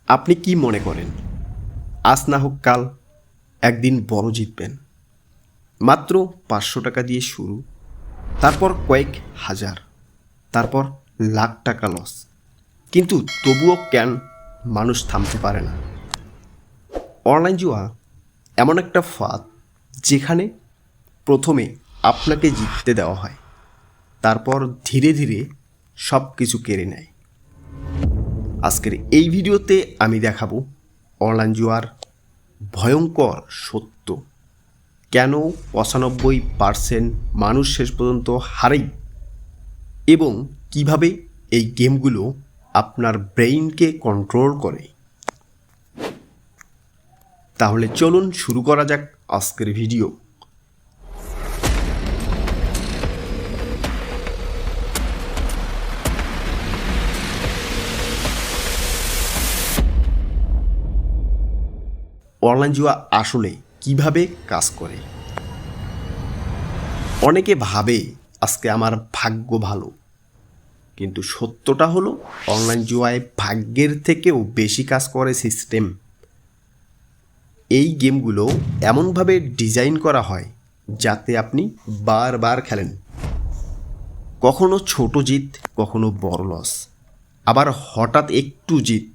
আপনি কি মনে করেন আজ না হোক কাল একদিন বড় জিতবেন? মাত্র 500 টাকা দিয়ে শুরু, তারপর কয়েক হাজার, তারপর লাখ টাকা লস। কিন্তু তবুও কেন মানুষ থামতে পারে না? অনলাইন জুয়া এমন একটা ফাঁদ যেখানে প্রথমে আপনাকে জিততে দেওয়া হয়, তারপর ধীরে ধীরে সব কিছু কেড়ে নেয়। আজকের এই ভিডিওতে আমি দেখাবো অনলাইন জুয়ার ভয়ঙ্কর সত্য, কেন 95% মানুষ শেষ পর্যন্ত হারেই, এবং কিভাবে এই গেমগুলো আপনার ব্রেইনকে কন্ট্রোল করে। তাহলে চলুন শুরু করা যাক আজকের ভিডিও। অনলাইন জুয়া আসলে কিভাবে কাজ করে? অনেকে ভাবে আজকে আমার ভাগ্য ভালো, কিন্তু সত্যটা হলো অনলাইন জুয়ায় ভাগ্যের থেকেও বেশি কাজ করে সিস্টেম। এই গেমগুলো এমনভাবে ডিজাইন করা হয় যাতে আপনি বারবার খেলেন, কখনো ছোট জিত, কখনো বড় লস, আবার হঠাৎ একটু জিত।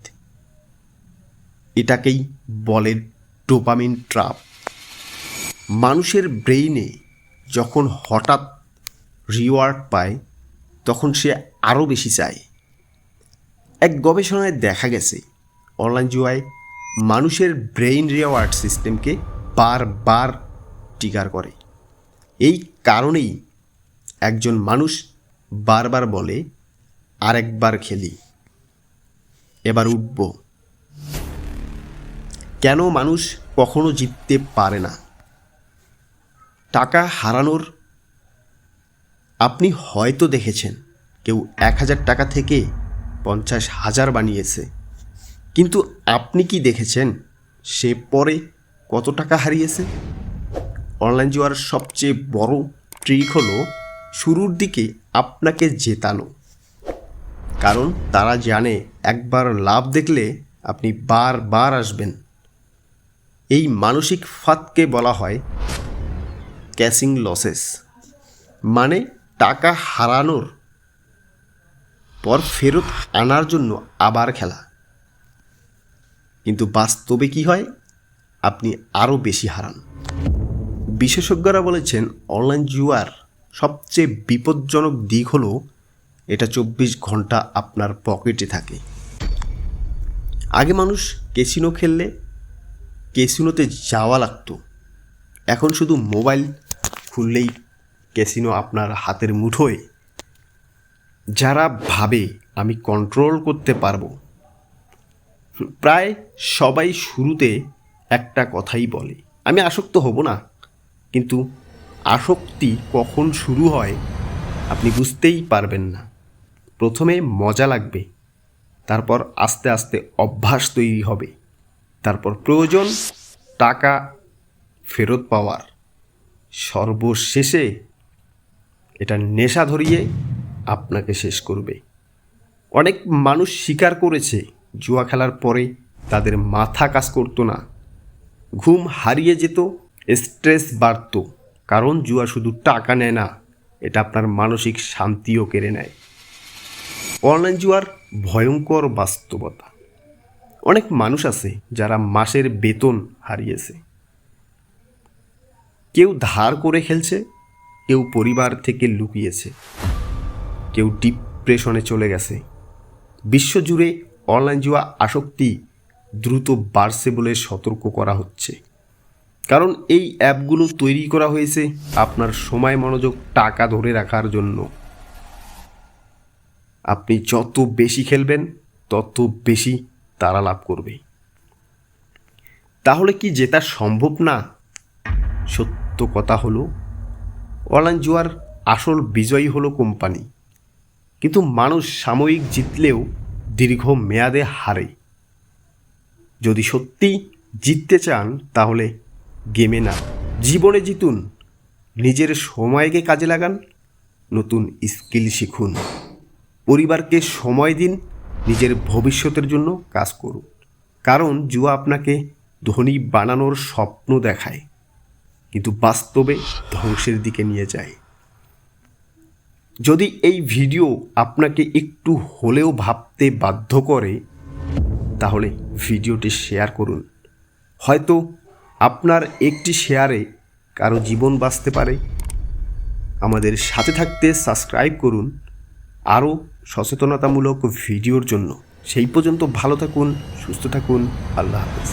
এটাকেই বলে ডোপামিন ট্র্যাপ। মানুষের ব্রেইনে যখন হঠাৎ রিওয়ার্ড পায় তখন সে আরও বেশি চায়। এক গবেষণায় দেখা গেছে অনলাইন জুয়ায় মানুষের ব্রেইন রিওয়ার্ড সিস্টেমকে বারবার ট্রিগার করে। এই কারণেই একজন মানুষ বারবার বলে, আরেকবার খেলি, এবার উঠব। কেন মানুষ কখনো জিততে পারে না? টাকা হারানোর আপনি হয়তো দেখেছেন কেউ 1000 টাকা থেকে 50,000 বানিয়েছে, কিন্তু আপনি কি দেখেছেন সে পরে কত টাকা হারিয়েছে? অনলাইন জুয়ার সবচেয়ে বড় ট্রিক হলো শুরুর দিকে আপনাকে জেতানো, কারণ তারা জানে একবার লাভ দেখলে আপনি বারবার আসবেন। এই মানসিক ফাঁদকে বলা হয় ক্যাশিং লসেস, মানে টাকা হারানোর পর ফেরত আনার জন্য আবার খেলা। কিন্তু বাস্তবে কি হয়? আপনি আরও বেশি হারান। বিশেষজ্ঞরা বলেছেন অনলাইন জুয়ার সবচেয়ে বিপজ্জনক দিক হলো এটা 24 ঘন্টা আপনার পকেটে থাকে। আগে মানুষ ক্যাসিনো খেললে ক্যাসিনোতে যাওয়া লাগতো, এখন শুধু মোবাইল খুললেই ক্যাসিনো আপনার হাতের মুঠোয়। যারা ভাবে আমি কন্ট্রোল করতে পারবো, প্রায় সবাই শুরুতে একটা কথাই বলে, আমি আসক্ত হব না। কিন্তু আসক্তি কখন শুরু হয় আপনি বুঝতেই পারবেন না। প্রথমে মজা লাগবে, তারপর আস্তে আস্তে অভ্যাস তৈরি হবে, তারপর প্রয়োজন টাকা ফেরত পাওয়ার, সর্বশেষে এটা নেশা ধরিয়ে আপনাকে শেষ করবে। অনেক মানুষ স্বীকার করেছে জুয়া খেলার পরে তাদের মাথা কাজ করতো না, ঘুম হারিয়ে যেত, স্ট্রেস বাড়ত। কারণ জুয়া শুধু টাকা নেয় না, এটা আপনার মানসিক শান্তিও কেড়ে নেয়। অনলাইন জুয়ার ভয়ঙ্কর বাস্তবতা। অনেক মানুষ আছে যারা মাসের বেতন হারিয়েছে। কেউ ধার করে খেলছে, কেউ পরিবার থেকে লুকিয়েছে, কেউ ডিপ্রেশনে চলে গেছে। বিশ্বজুড়ে অনলাইন জুয়া আসক্তি দ্রুত বাড়ছে বলে সতর্ক করা হচ্ছে, কারণ এই অ্যাপগুলো তৈরি করা হয়েছে আপনার সময়, মনোযোগ, টাকা ধরে রাখার জন্য। আপনি যত বেশি খেলবেন তত বেশি তারা লাভ করবে। তাহলে কি জেতা সম্ভব না? সত্য কথা হলো অনলাইন জুয়ার আসল বিজয়ী হলো কোম্পানি, কিন্তু মানুষ সাময়িক জিতলেও দীর্ঘ মেয়াদে হারে। যদি সত্যি জিততে চান তাহলে গেমে না, জীবনে জিতুন। নিজের সময়কে কাজে লাগান, নতুন স্কিল শিখুন, পরিবারকে সময় দিন, নিজের ভবিষ্যতের জন্য কাজ করুন। কারণ জুয়া আপনাকে ধনী বানানোর স্বপ্ন দেখায়, কিন্তু বাস্তবে ধ্বংসের দিকে নিয়ে যায়। যদি এই ভিডিও আপনাকে একটু হলেও ভাবতে বাধ্য করে, তাহলে ভিডিওটি শেয়ার করুন। হয়তো আপনার একটি শেয়ারে কারো জীবন বাঁচতে পারে। আমাদের সাথে থাকতে সাবস্ক্রাইব করুন আরও সচেতনতামূলক ভিডিওর জন্য। সেই পর্যন্ত ভালো থাকুন, সুস্থ থাকুন। আল্লাহ হাফেজ।